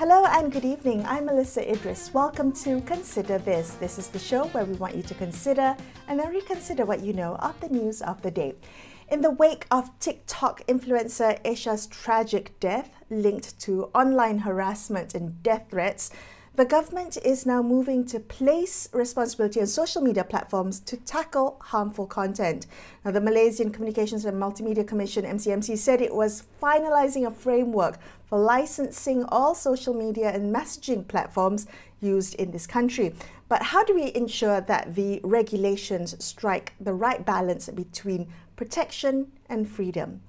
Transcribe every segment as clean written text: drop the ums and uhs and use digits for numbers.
Hello and good evening. I'm Melissa Idris. Welcome to Consider This. This is the show where we want you to consider and then reconsider what you know of the news of the day. In the wake of TikTok influencer Aisha's tragic death linked to online harassment and death threats, the government is now moving to place responsibility on social media platforms to tackle harmful content. Now, the Malaysian Communications and Multimedia Commission, MCMC, said it was finalizing a framework for licensing all social media and messaging platforms used in this country. But how do we ensure that the regulations strike the right balance between protection and freedom?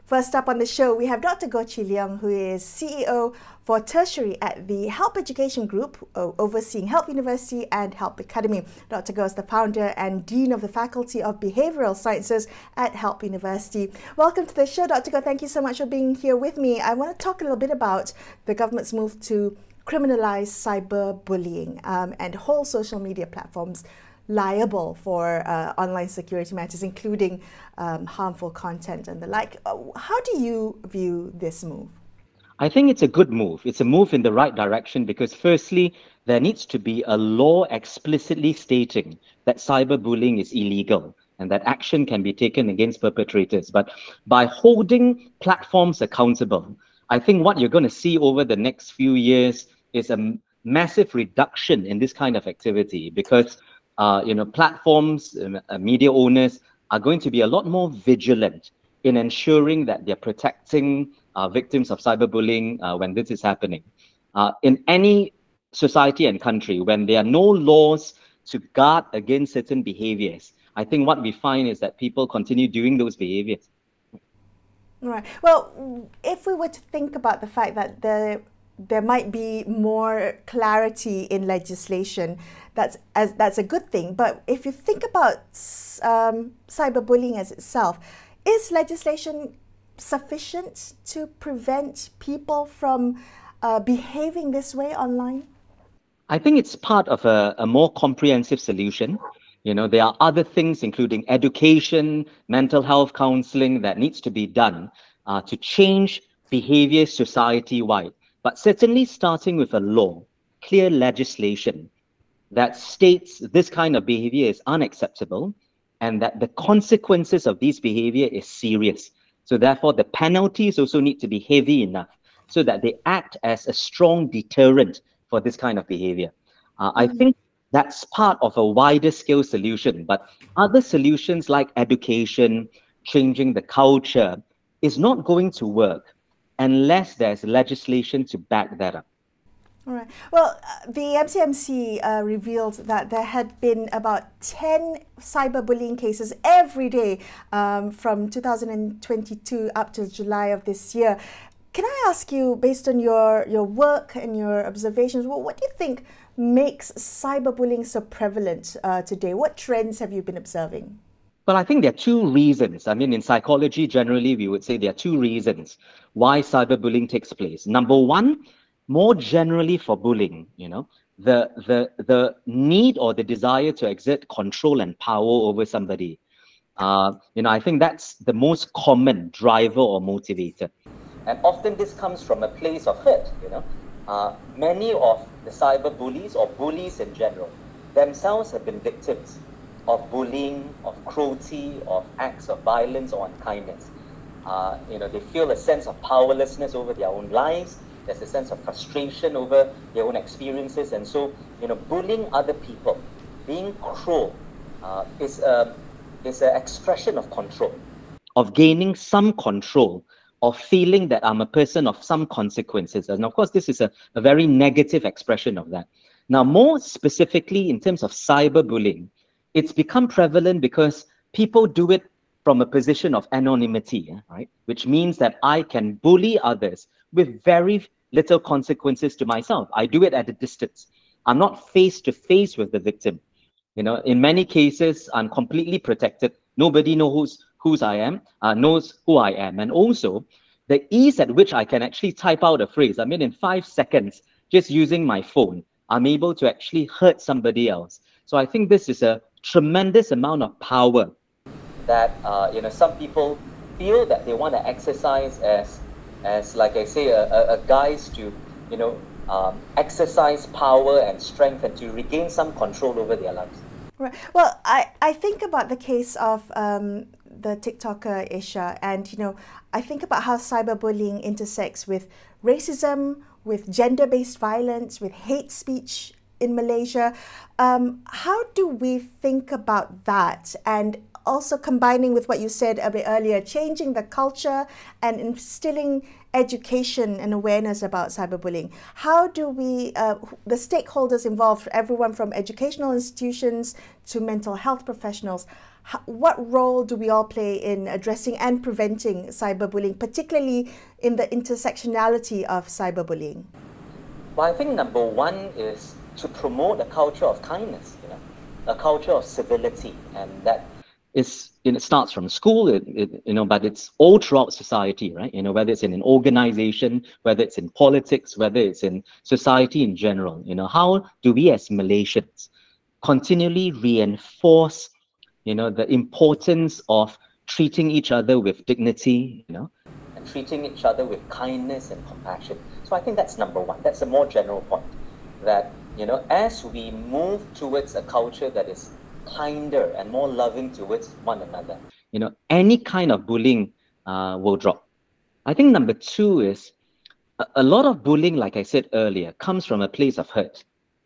First up on the show, we have Dr. Goh Chi Leong, who is CEO for Tertiary at the Help Education Group, overseeing Help University and Help Academy. Dr. Goh is the founder and Dean of the Faculty of Behavioural Sciences at Help University. Welcome to the show, Dr. Goh. Thank you so much for being here with me. I want to talk a little bit about the government's move to criminalise cyberbullying and hold social media platforms liable for online security matters, including harmful content and the like. How do you view this move? I think it's a good move. It's a move in the right direction because firstly, there needs to be a law explicitly stating that cyberbullying is illegal and that action can be taken against perpetrators. But by holding platforms accountable, I think what you're going to see over the next few years is a massive reduction in this kind of activity because platforms, media owners are going to be a lot more vigilant in ensuring that they're protecting victims of cyberbullying when this is happening. In any society and country, when there are no laws to guard against certain behaviors, I think what we find is that people continue doing those behaviors. Right. Well, if we were to think about the fact that there might be more clarity in legislation, that's a good thing. But if you think about cyberbullying as itself, is legislation sufficient to prevent people from behaving this way online? I think it's part of a more comprehensive solution. There are other things, including education, mental health counseling, that needs to be done to change behavior society-wide. But certainly starting with a law, clear legislation that states this kind of behavior is unacceptable and that the consequences of this behavior is serious. So therefore, the penalties also need to be heavy enough so that they act as a strong deterrent for this kind of behavior. I think that's part of a wider scale solution, but other solutions like education, changing the culture is not going to work unless there's legislation to back that up. All right. Well, the MCMC revealed that there had been about 10 cyberbullying cases every day from 2022 up to July of this year. Can I ask you, based on your work and your observations, what do you think makes cyberbullying so prevalent today? What trends have you been observing? Well, I think there are two reasons. I mean, in psychology, generally, we would say there are two reasons why cyberbullying takes place. Number one, more generally for bullying, the need or the desire to exert control and power over somebody. I think that's the most common driver or motivator. And often this comes from a place of hurt, Many of the cyber bullies or bullies in general themselves have been victims of bullying, of cruelty, of acts of violence or unkindness. They feel a sense of powerlessness over their own lives. There's a sense of frustration over their own experiences. And so, bullying other people, being cruel, is an expression of control, of gaining some control, of feeling that I'm a person of some consequences. And of course, this is a very negative expression of that. Now, more specifically, in terms of cyberbullying, it's become prevalent because people do it from a position of anonymity, right? Which means that I can bully others with very little consequences to myself. I do it at a distance. I'm not face to face with the victim. In many cases, I'm completely protected. Nobody knows who I am. And also, the ease at which I can actually type out a phrase. I mean, in 5 seconds, just using my phone, I'm able to actually hurt somebody else. So I think this is a tremendous amount of power that some people feel that they want to exercise as like I say, a guise to exercise power and strength and to regain some control over their lives. Right. Well, I think about the case of the TikToker Asia, and I think about how cyberbullying intersects with racism, with gender-based violence, with hate speech in Malaysia. How do we think about that? And also combining with what you said a bit earlier, changing the culture and instilling education and awareness about cyberbullying. How do we, the stakeholders involved, everyone from educational institutions to mental health professionals, what role do we all play in addressing and preventing cyberbullying, particularly in the intersectionality of cyberbullying? Well, I think number one is to promote a culture of kindness, a culture of civility, and that is, it starts from school, but it's all throughout society, right? Whether it's in an organization, whether it's in politics, whether it's in society in general. How do we as Malaysians continually reinforce, the importance of treating each other with dignity, and treating each other with kindness and compassion. So I think that's number one. That's a more general point, that as we move towards a culture that is kinder and more loving towards one another, any kind of bullying will drop. I think number two is a lot of bullying, like I said earlier, comes from a place of hurt.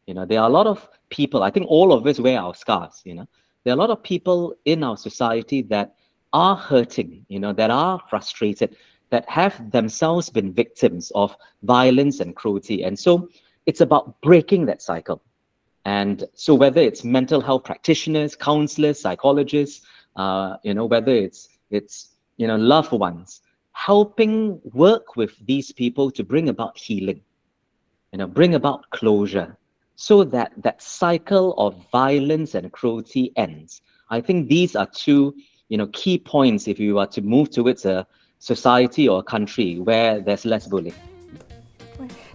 There are a lot of people, I think all of us wear our scars, there are a lot of people in our society that are hurting, that are frustrated, that have themselves been victims of violence and cruelty. And so it's about breaking that cycle. And so whether it's mental health practitioners, counselors, psychologists, whether it's loved ones, helping work with these people to bring about healing, bring about closure, so that that cycle of violence and cruelty ends. I think these are two, key points if you are to move towards a society or a country where there's less bullying.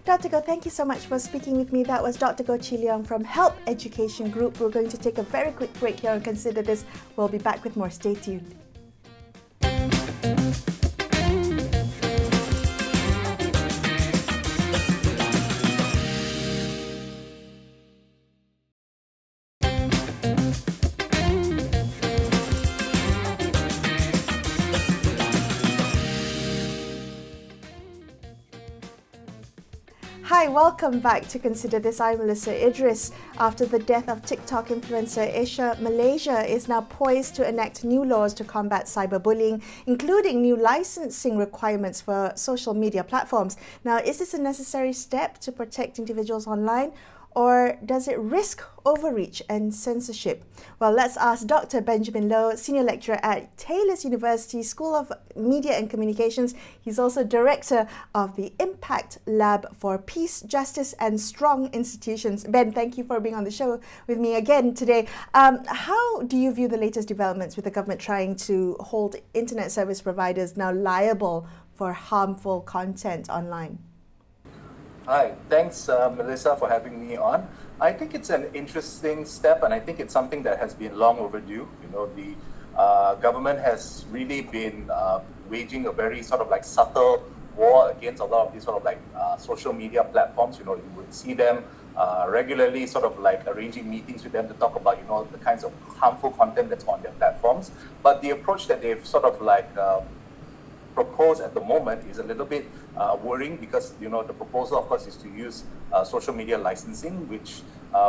Dr. Goh, thank you so much for speaking with me. That was Dr. Goh Chi Leong from Help Education Group. We're going to take a very quick break here and consider this. We'll be back with more. Stay tuned. Hi, welcome back to Consider This. I'm Melissa Idris. After the death of TikTok influencer Asia, Malaysia is now poised to enact new laws to combat cyberbullying, including new licensing requirements for social media platforms. Now, is this a necessary step to protect individuals online, or does it risk overreach and censorship? Well, let's ask Dr. Benjamin Loh, Senior Lecturer at Taylor's University School of Media and Communications. He's also Director of the Impact Lab for Peace, Justice and Strong Institutions. Ben, thank you for being on the show with me again today. How do you view the latest developments with the government trying to hold internet service providers now liable for harmful content online? Hi, thanks Melissa for having me on. I think it's an interesting step, and I think it's something that has been long overdue. The government has really been waging a very sort of like subtle war against a lot of these sort of like social media platforms. You would see them regularly sort of like arranging meetings with them to talk about, the kinds of harmful content that's on their platforms. But the approach that they've sort of like proposed at the moment is a little bit worrying, because the proposal, of course, is to use social media licensing, which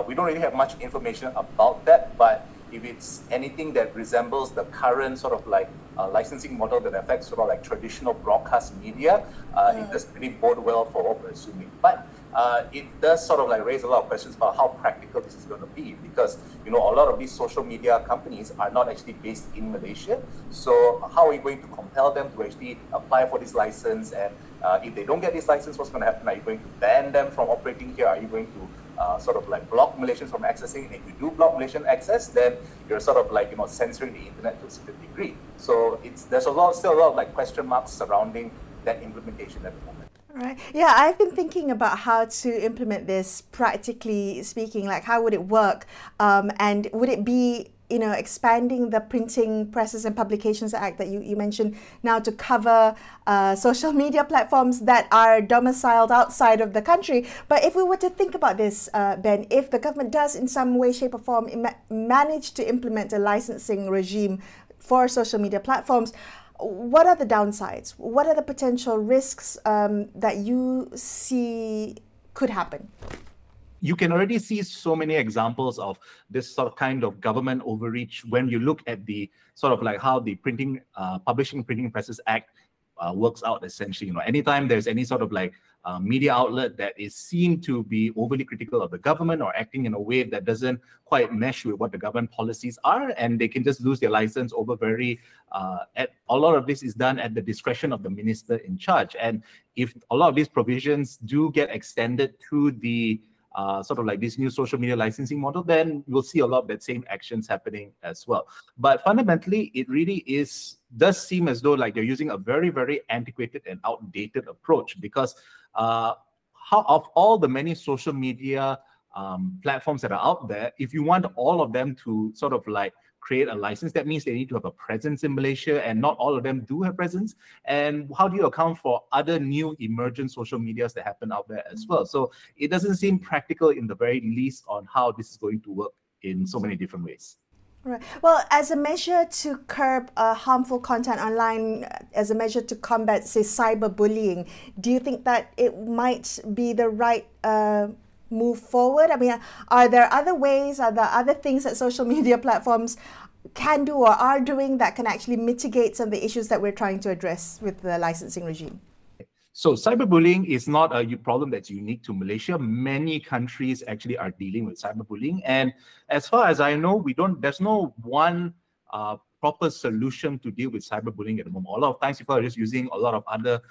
we don't really have much information about that. But if it's anything that resembles the current sort of like licensing model that affects sort of like traditional broadcast media, it does really bode well for what we're assuming. But it does sort of like raise a lot of questions about how practical this is going to be, because a lot of these social media companies are not actually based in Malaysia. So how are we going to compel them to actually apply for this license? And if they don't get this license, what's going to happen? Are you going to ban them from operating here? Are you going to sort of like block Malaysians from accessing? And if you do block Malaysian access, then you're sort of like censoring the internet to a certain degree. So there's still a lot of like question marks surrounding that implementation at the moment. Right. Yeah, I've been thinking about how to implement this practically speaking, like how would it work? And would it be expanding the Printing Presses and Publications Act that you mentioned now to cover social media platforms that are domiciled outside of the country. But if we were to think about this, Ben, if the government does in some way, shape or form manage to implement a licensing regime for social media platforms, what are the downsides? What are the potential risks that you see could happen? You can already see so many examples of this sort of kind of government overreach when you look at the sort of like how the Publishing Printing Presses Act works out essentially. Anytime there's any sort of like media outlet that is seen to be overly critical of the government or acting in a way that doesn't quite mesh with what the government policies are, and they can just lose their license over a lot of this is done at the discretion of the minister in charge. And if a lot of these provisions do get extended to the sort of like this new social media licensing model, then we'll see a lot of that same actions happening as well. But fundamentally, it really does seem as though like they're using a very, very antiquated and outdated approach, because of all the many social media platforms that are out there, if you want all of them to sort of like create a license, that means they need to have a presence in Malaysia, and not all of them do have presence. And how do you account for other new emergent social medias that happen out there as well? So it doesn't seem practical in the very least on how this is going to work in so many different ways. Right. Well, as a measure to curb harmful content online, as a measure to combat, say, cyberbullying, do you think that it might be the right move forward? I mean, are there other ways, are there other things that social media platforms can do or are doing that can actually mitigate some of the issues that we're trying to address with the licensing regime? So cyberbullying is not a problem that's unique to Malaysia. Many countries actually are dealing with cyberbullying. And as far as I know, there's no one proper solution to deal with cyberbullying at the moment. A lot of times people are just using a lot of other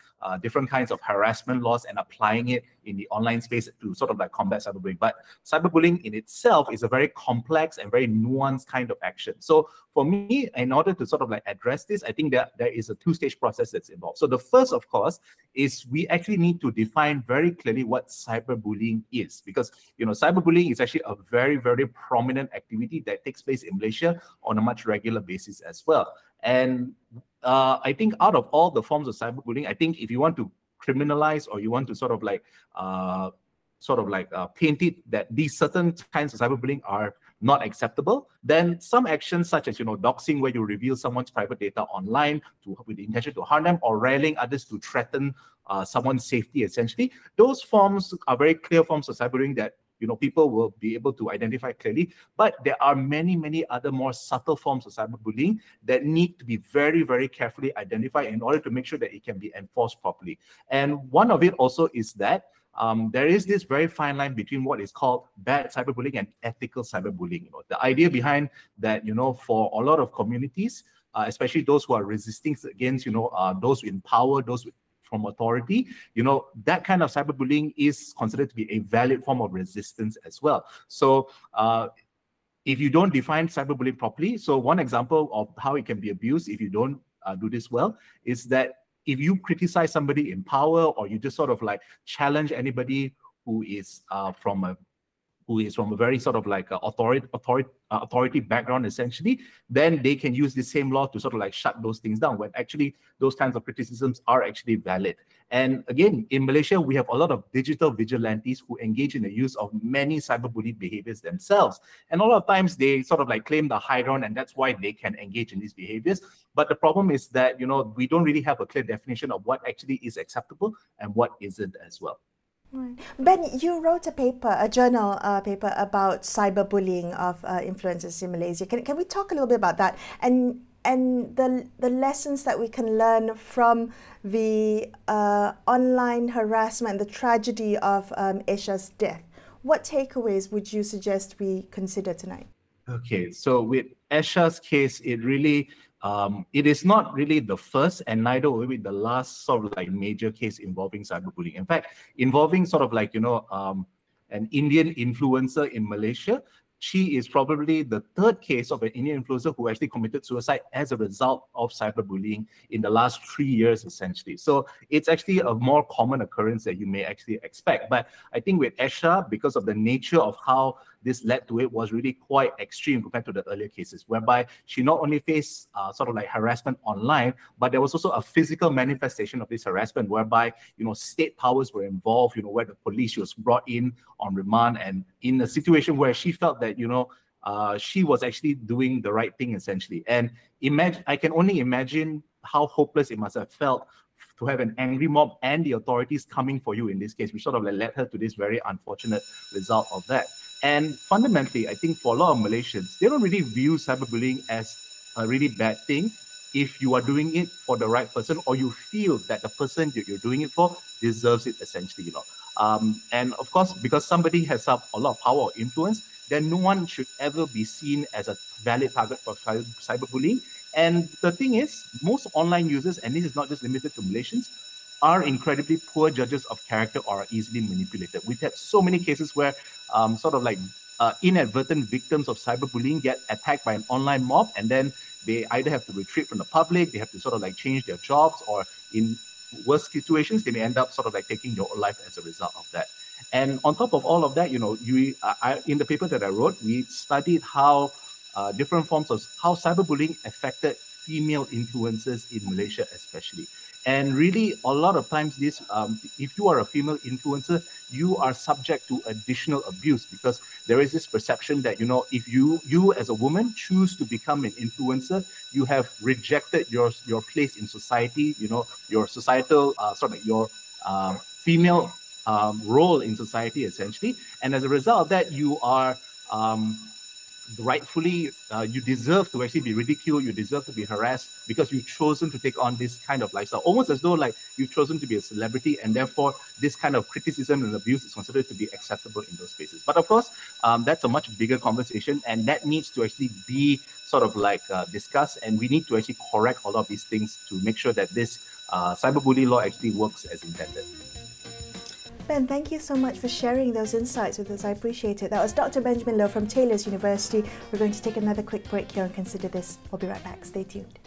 different kinds of harassment laws and applying it in the online space to sort of like combat cyberbullying. But cyberbullying in itself is a very complex and very nuanced kind of action. So for me, in order to sort of like address this, I think that there is a two-stage process that's involved. So the first, of course, is we actually need to define very clearly what cyberbullying is, because cyberbullying is actually a very, very prominent activity that takes place in Malaysia on a much regular basis as well. And I think out of all the forms of cyberbullying, I think if you want to criminalize or you want to sort of like paint it that these certain kinds of cyberbullying are not acceptable, then some actions such as doxing, where you reveal someone's private data online with the intention to harm them, or rallying others to threaten someone's safety, essentially, those forms are very clear forms of cyberbullying that people will be able to identify clearly. But there are many, many other more subtle forms of cyberbullying that need to be very, very carefully identified in order to make sure that it can be enforced properly. And one of it also is that there is this very fine line between what is called bad cyberbullying and ethical cyberbullying. The idea behind that, for a lot of communities, especially those who are resisting against, those in power, those from authority, that kind of cyberbullying is considered to be a valid form of resistance as well. So if you don't define cyberbullying properly, so one example of how it can be abused if you don't do this well is that if you criticize somebody in power, or you just sort of like challenge anybody who is from a very sort of like authority background, essentially, then they can use the same law to sort of like shut those things down, when actually those kinds of criticisms are actually valid. And again, in Malaysia, we have a lot of digital vigilantes who engage in the use of many cyberbullying behaviors themselves. And a lot of times they sort of like claim the high ground, and that's why they can engage in these behaviors. But the problem is that, we don't really have a clear definition of what actually is acceptable and what isn't as well. Right. Ben, you wrote a journal paper about cyberbullying of influencers in Malaysia. Can we talk a little bit about that and the lessons that we can learn from the online harassment, the tragedy of Aisha's death? What takeaways would you suggest we consider tonight? Okay, so with Aisha's case, it is not really the first, and neither will be the last sort of like major case involving cyberbullying. In fact, involving sort of like, an Indian influencer in Malaysia. She is probably the third case of an Indian influencer who actually committed suicide as a result of cyberbullying in the last 3 years, essentially. So it's actually a more common occurrence that you may actually expect. But I think with Aisha, because of the nature of how this led to it was really quite extreme compared to the earlier cases, whereby she not only faced sort of like harassment online, but there was also a physical manifestation of this harassment, whereby, you know, state powers were involved, you know, where the police was brought in on remand, and in a situation where she felt that, you know, she was actually doing the right thing, essentially. And I can only imagine how hopeless it must have felt to have an angry mob and the authorities coming for you in this case, which sort of like led her to this very unfortunate result of that. And fundamentally, I think for a lot of Malaysians, they don't really view cyberbullying as a really bad thing if you are doing it for the right person, or you feel that the person that you're doing it for deserves it, essentially. And of course, because somebody has a lot of power or influence, then no one should ever be seen as a valid target for cyberbullying. And the thing is, most online users, and this is not just limited to Malaysians, are incredibly poor judges of character or are easily manipulated. We've had so many cases where sort of like inadvertent victims of cyberbullying get attacked by an online mob, and then they either have to retreat from the public, they have to sort of like change their jobs, or in worst situations, they may end up sort of like taking their own life as a result of that. And on top of all of that, you know, in the paper that I wrote, we studied how different forms of how cyberbullying affected female influencers in Malaysia, especially. And really, a lot of times, this if you are a female influencer, you are subject to additional abuse, because there is this perception that, you know, if you as a woman choose to become an influencer, you have rejected your place in society, you know, your societal your female role in society, essentially. And as a result of that, you are rightfully, you deserve to actually be ridiculed, you deserve to be harassed, because you've chosen to take on this kind of lifestyle, almost as though like you've chosen to be a celebrity, and therefore this kind of criticism and abuse is considered to be acceptable in those spaces. But of course, that's a much bigger conversation, and that needs to actually be sort of like discussed, and we need to actually correct all of these things to make sure that this cyberbullying law actually works as intended. Ben, thank you so much for sharing those insights with us. I appreciate it. That was Dr. Benjamin Loh from Taylor's University. We're going to take another quick break here and consider this. We'll be right back. Stay tuned.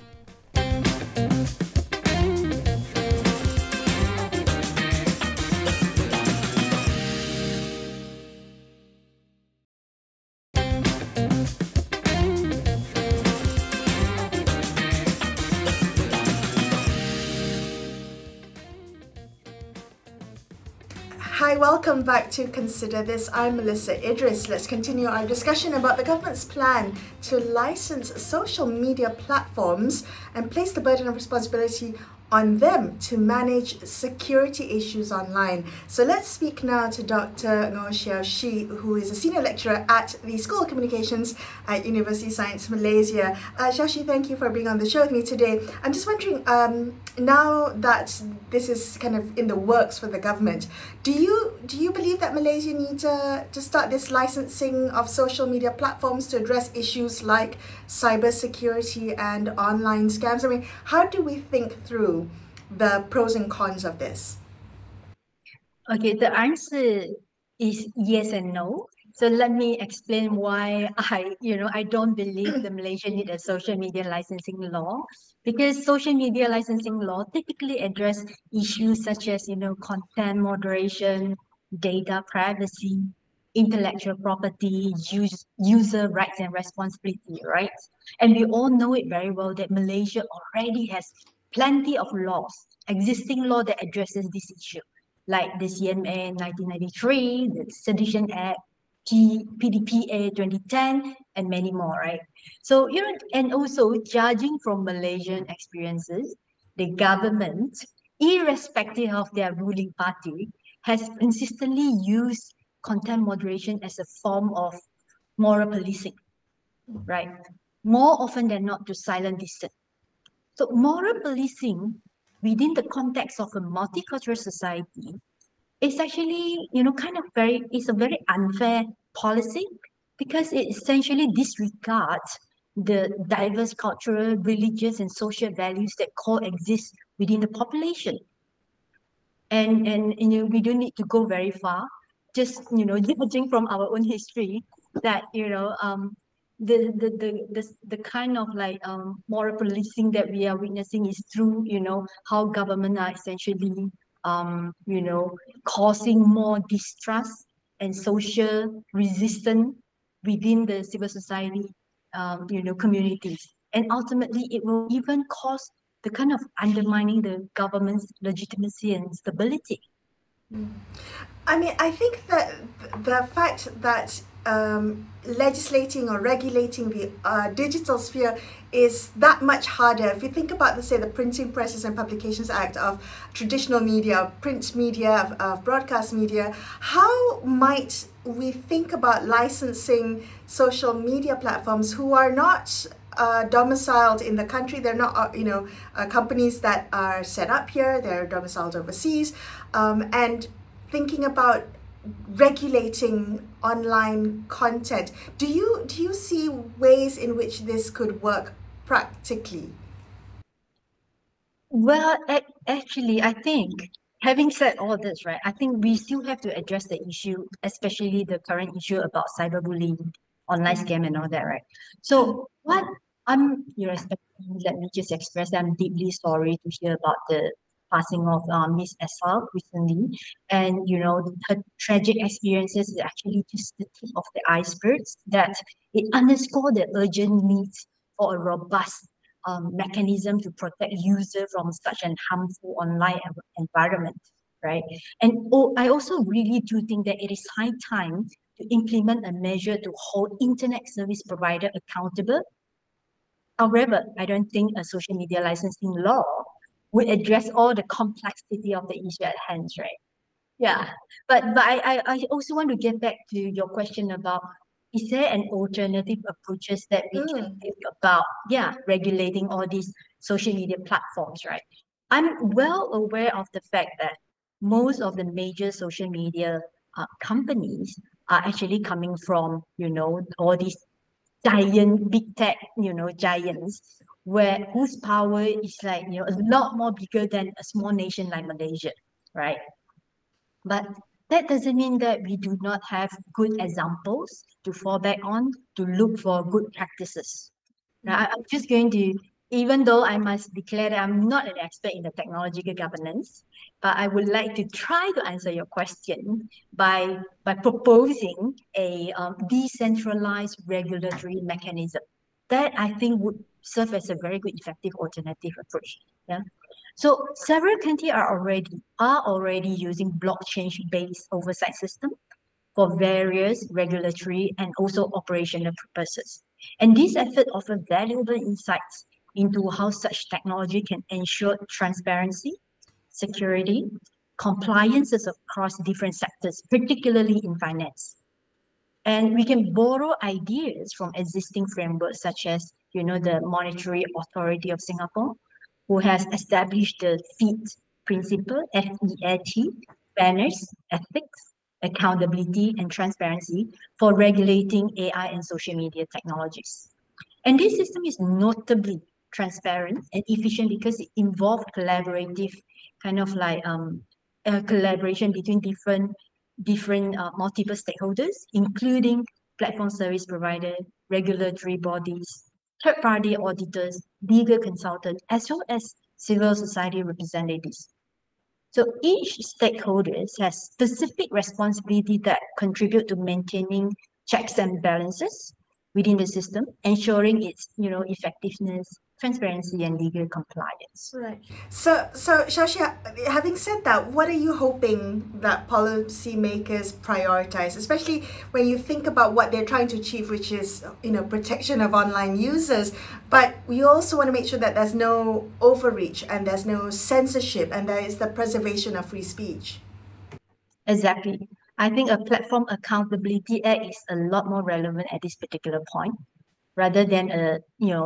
Hi, welcome back to Consider This. I'm Melissa Idris. Let's continue our discussion about the government's plan to license social media platforms and place the burden of responsibility on them to manage security issues online. So let's speak now to Dr. Ngo Xiao Shi, who is a senior lecturer at the School of Communications at University of Science Malaysia. Xiao Shi, thank you for being on the show with me today. I'm just wondering, now that this is kind of in the works for the government, do you believe that Malaysia needs to start this licensing of social media platforms to address issues like cybersecurity and online scams? I mean, how do we think through the pros and cons of this? Okay, the answer is yes and no. So let me explain why I don't believe the Malaysia need a social media licensing law, because social media licensing law typically address issues such as, content moderation, data privacy, intellectual property, user rights and responsibility, right? And we all know it very well that Malaysia already has plenty of laws, existing law that addresses this issue, like the CMA 1993, the Sedition Act, PDPA 2010, and many more, right? So, and also judging from Malaysian experiences, the government, irrespective of their ruling party, has consistently used content moderation as a form of moral policing, right? More often than not to silence dissent. So moral policing within the context of a multicultural society is actually, it's a very unfair policy, because it essentially disregards the diverse cultural, religious, and social values that coexist within the population. And we don't need to go very far, just, judging from our own history, that, the kind of like moral policing that we are witnessing is through, how government are essentially causing more distrust and social resistance within the civil society, communities. And ultimately, it will even cause the kind of undermining the government's legitimacy and stability. I mean, I think that the fact that legislating or regulating the digital sphere is that much harder. If you think about, say, the Printing Presses and Publications Act of traditional media, of print media, of broadcast media, how might we think about licensing social media platforms who are not domiciled in the country? They're not, companies that are set up here. They're domiciled overseas, and thinking about regulating online content. Do you see ways in which this could work practically? Well, actually, I think having said all this, right, I think we still have to address the issue, especially the current issue about cyberbullying, online scam, and all that, right? So, what especially, let me just express that I'm deeply sorry to hear about the passing of Miss Esa recently, and her tragic experiences is actually just the tip of the icebergs. That it underscores the urgent need for a robust mechanism to protect user from such an harmful online environment, right? And I also really do think that it is high time to implement a measure to hold internet service provider accountable. However, I don't think a social media licensing law would address all the complexity of the issue at hand, right? Yeah, but I also want to get back to your question about, is there an alternative approaches that we can think about, regulating all these social media platforms, right? I'm well aware of the fact that most of the major social media companies are actually coming from, all these giant big tech, giants, where whose power is like, a lot more bigger than a small nation like Malaysia, right? But that doesn't mean that we do not have good examples to fall back on, to look for good practices. Now, I'm just going to, even though I must declare that I'm not an expert in the technological governance, but I would like to try to answer your question by proposing a decentralized regulatory mechanism that I think would serve as a very good, effective alternative approach. Yeah. So several countries are already using blockchain-based oversight system for various regulatory and also operational purposes. And these efforts offer valuable insights into how such technology can ensure transparency, security, compliances across different sectors, particularly in finance. And we can borrow ideas from existing frameworks such as, the Monetary Authority of Singapore, who has established the FEAT principle, FEAT, fairness, ethics, accountability, and transparency for regulating AI and social media technologies. And this system is notably transparent and efficient because it involves collaborative, kind of like collaboration between different multiple stakeholders, including platform service provider, regulatory bodies, third-party auditors, legal consultants, as well as civil society representatives. So each stakeholder has specific responsibility that contribute to maintaining checks and balances within the system, ensuring its effectiveness, transparency, and legal compliance. Right. So Shashi, having said that, what are you hoping that policymakers prioritize, especially when you think about what they're trying to achieve, which is, protection of online users, but we also want to make sure that there's no overreach and there's no censorship and there is the preservation of free speech? Exactly. I think a Platform Accountability Act is a lot more relevant at this particular point, rather than a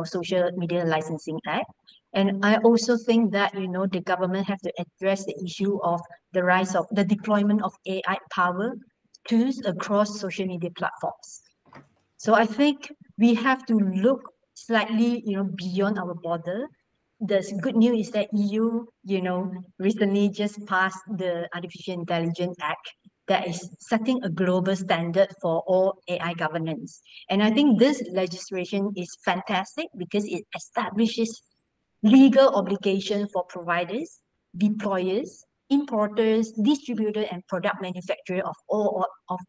social media licensing act. And I also think that the government have to address the issue of the rise of the deployment of AI power tools across social media platforms. So I think we have to look slightly beyond our border. The good news is that EU recently just passed the Artificial Intelligence Act that is setting a global standard for all AI governance. And I think this legislation is fantastic because it establishes legal obligation for providers, deployers, importers, distributor, and product manufacturer of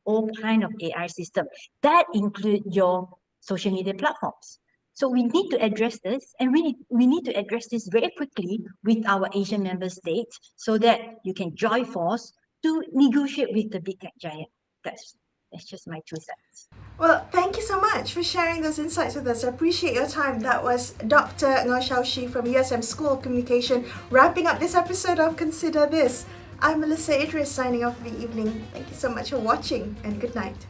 all kind of AI system. That include your social media platforms. So we need to address this, and we need to address this very quickly with our Asian member states so that you can join force to negotiate with the big tech giant. That's just my 2 cents. Well, thank you so much for sharing those insights with us. I appreciate your time. That was Dr. Ngo Xiaoxi from USM School of Communication, wrapping up this episode of Consider This. I'm Melissa Idris signing off for the evening. Thank you so much for watching, and good night.